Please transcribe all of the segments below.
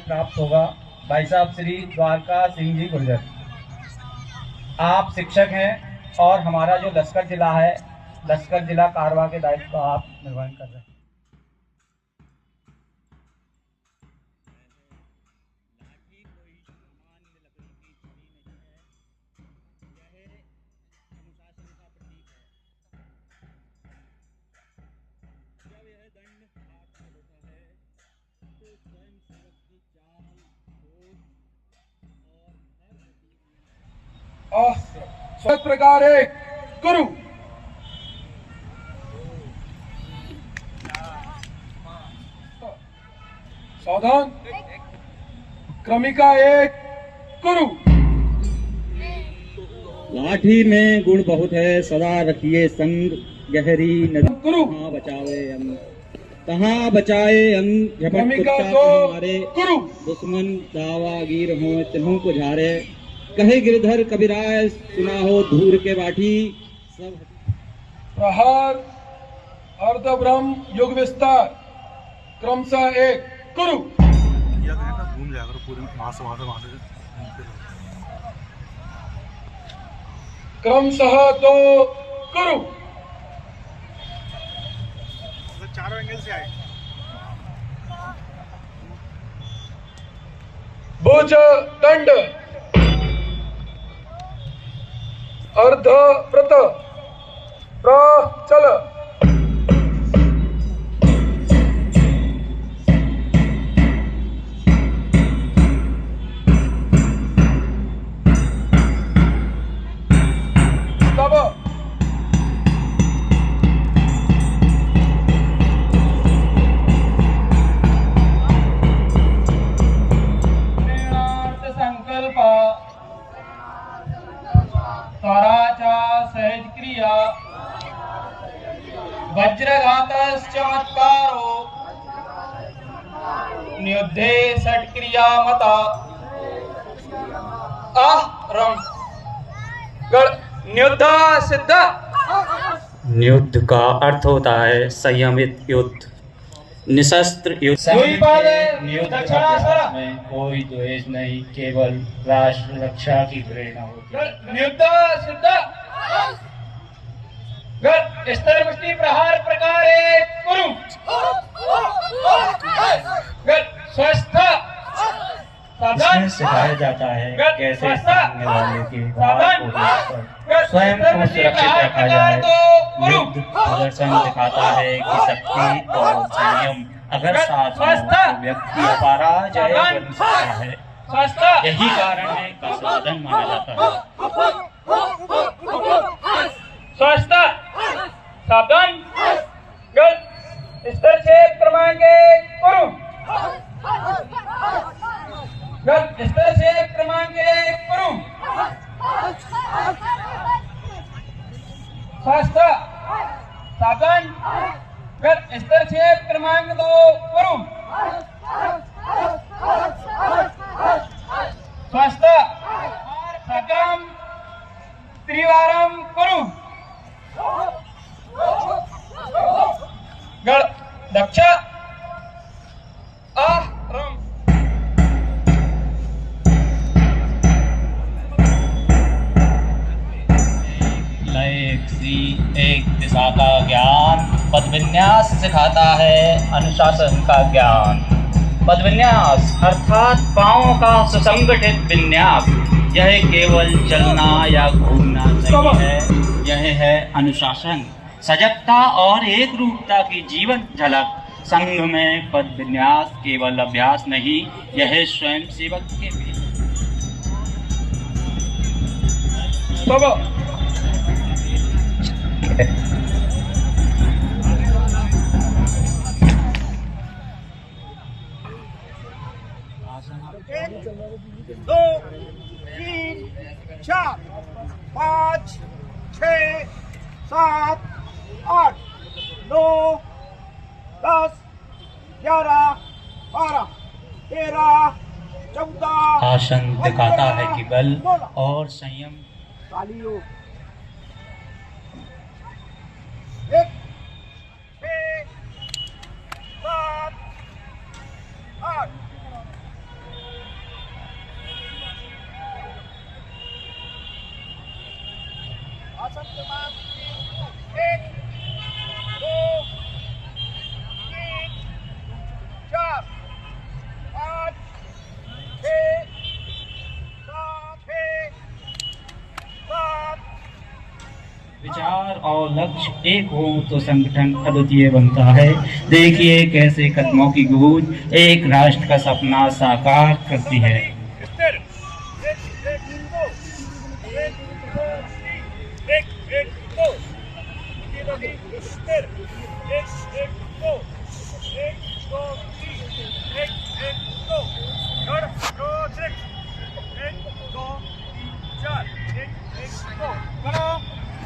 प्राप्त होगा भाई साहब श्री द्वारका सिंह जी गुर्जर। आप शिक्षक हैं और हमारा जो लश्कर जिला है, लश्कर जिला कारवा के दायित्व का आप निर्वहन कर रहे हैं। इस प्रकार एक गुरु सावधान, क्रमिका एक गुरु। लाठी में गुण बहुत है, सदा रखिए संग गहरी नदी। गुरु कहाँ बचावे हम, कहाँ बचाए हम, झपट क्रमिका कुत्ता दो हमारे गुरु। दुश्मन दावागीर हो तिन्हों को झारे। कहे गिरधर कबीराय सुना हो धूर के बाठी सब। प्रहार अर्ध ब्रह्म युग विस्तार क्रमशः एक गुरु। घूम जाकर पूरे वहां से क्रमशः दो गुरु। चारों एंगल से आए। भुज दंड अर्ध प्रत प्रचल। तब संकल्प स्वराचा सहज क्रिया वज्रघात चमत्कारो नियुद्धे षट्क्रिया मता रम गण नियुद्ध सिद्ध। नियुद्ध का अर्थ होता है संयमित युद्ध, निशस्त्र युद्ध। नियुद्ध अभ्यास में कोई द्वेष नहीं, केवल राष्ट्र रक्षा की प्रेरणा होती है। नियुद्ध सिद्ध स्तर मुष्टि प्रहार प्रकार एक गुरु। स्वस्थ इसमें सिखाया जाता है कैसे सामने वाले की भाव को देखकर स्वयं को सुरक्षित रखा जाए। युद्ध प्रदर्शन दिखाता है कि शक्ति और संयम अगर साथ हो तो व्यक्ति अपराजय बन सकता है। यही कारण है का साधन माना जाता है। स्वस्थ साधन स्तर से क्रमांक गुरु। स्तर से क्रमांक गुरु। स्वस्थ साधन स्तर से क्रमांक 2 गुरु। स्वस्थ साधन त्रिवारम गुरु। दक्ष रम। एक दिशा का ज्ञान पद विन्यास सिखाता है, अनुशासन का ज्ञान। पद विन्यास अर्थात पांवों का सुसंगठित विन्यास। यह केवल चलना या घूमना नहीं है, यह है अनुशासन, सजगता और एक रूपता की जीवन झलक। संघ में पद विन्यास केवल अभ्यास नहीं, यह स्वयं सेवक के भी दो तीन चार पाँच छः सात आठ नौ 10 11 12 13 14। आसन दिखाता है कि बल और संयम। तालियों। 1 6 7 8 आसन क्रमांक 1 2 3 4 5 6 7 विचार और लक्ष्य एक हो तो संगठन अद्वितीय बनता है। देखिए कैसे कदमों की गूंज एक राष्ट्र का सपना साकार करती है। स्थिर 1 2 1 2 3 1 2 स्थिर 1 2 1 2 3 1 2 घर प्रोजेक्ट 1 2 3 4 1 2 खड़ा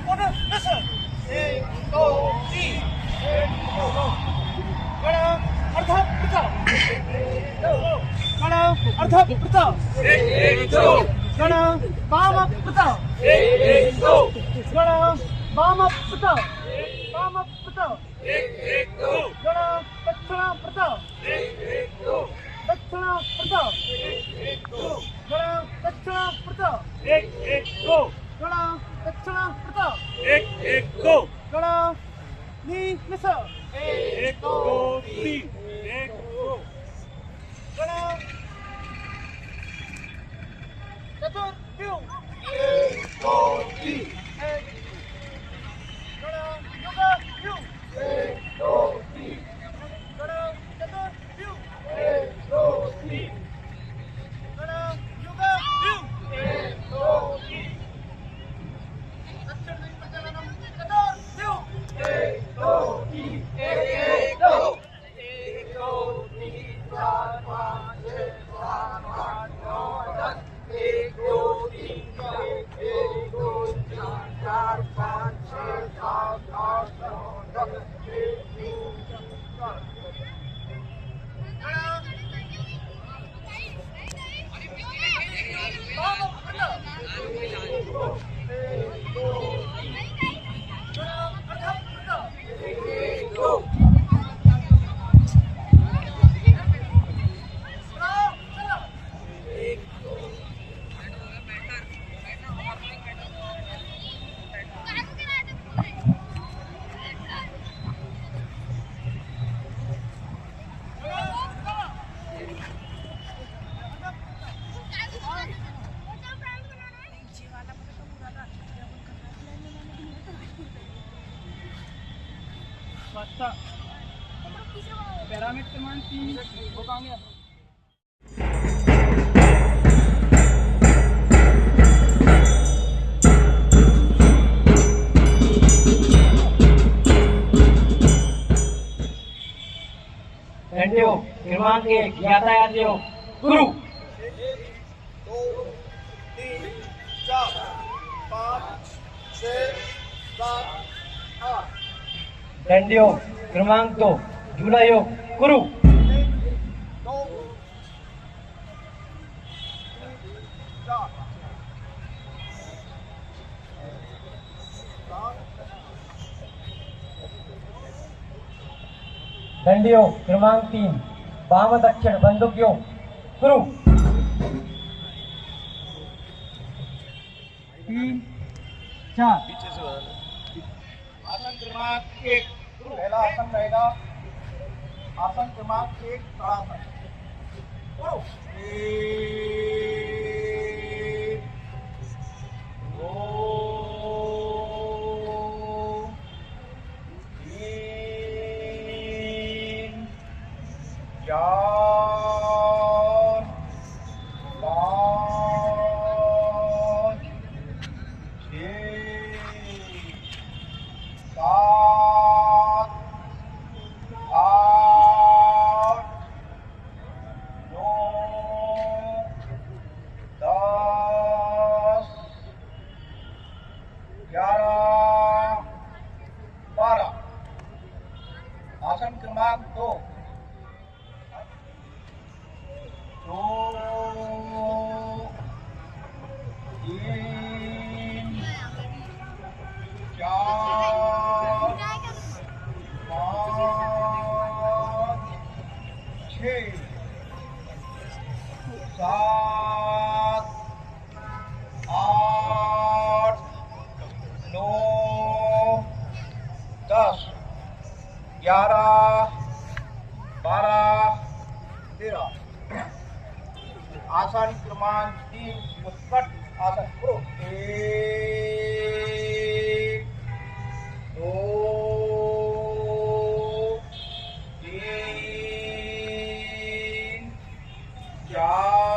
और मिशन 1 2 3 1 2 खड़ा अर्धा प्रचार खड़ा अर्धा प्रचार 1 2 खड़ा वाम प्रचार 1 2 खड़ा वाम प्रचार वाम प्रचार 1 2 खड़ा दक्षिण प्रचार 1 2 दक्षिण प्रचार 1 2 खड़ा दक्षिण प्रचार 1 2 खड़ा दक्षिण प्रचार 1 2 खड़ा नी मिशन 1 2 3 1 2 खड़ा चतुर्व्यूह 1 2 3 खड़ा युगव्यूह 1 2 3 खड़ा चतुर्व्यूह 1 2 3 खड़ा युगव्यूह 1 2 3 दक्षिण दिक् प्रचलनम चतुर्व्यूह 1 2 3 1 2 1 2 3 4 5 6 7 8 9 10 1 2 3 4 1 2 3 4 5 6 7 8 9 10 1 2 3 पिरामिड क्रमांक 3 वो कहाँ गया? घंटियों क्रमांक 1 यातायात योग गुरु 2 3 4 5 6 7 8 घंटियों क्रमांक 2 झूला योग गुरु 2 4 घंटियों क्रमांक 3 वाम दक्षिण बंदूक योग गुरु 3 4 आसन क्रमांक 1 पहला आसन रहेगा आसन क्रमांक 1 ताड़ासन करो 1 2 3 4 5 6 7 8 9 11 12 13 आसन क्रमांक 3 उत्कट आसन करो 1 2 3 4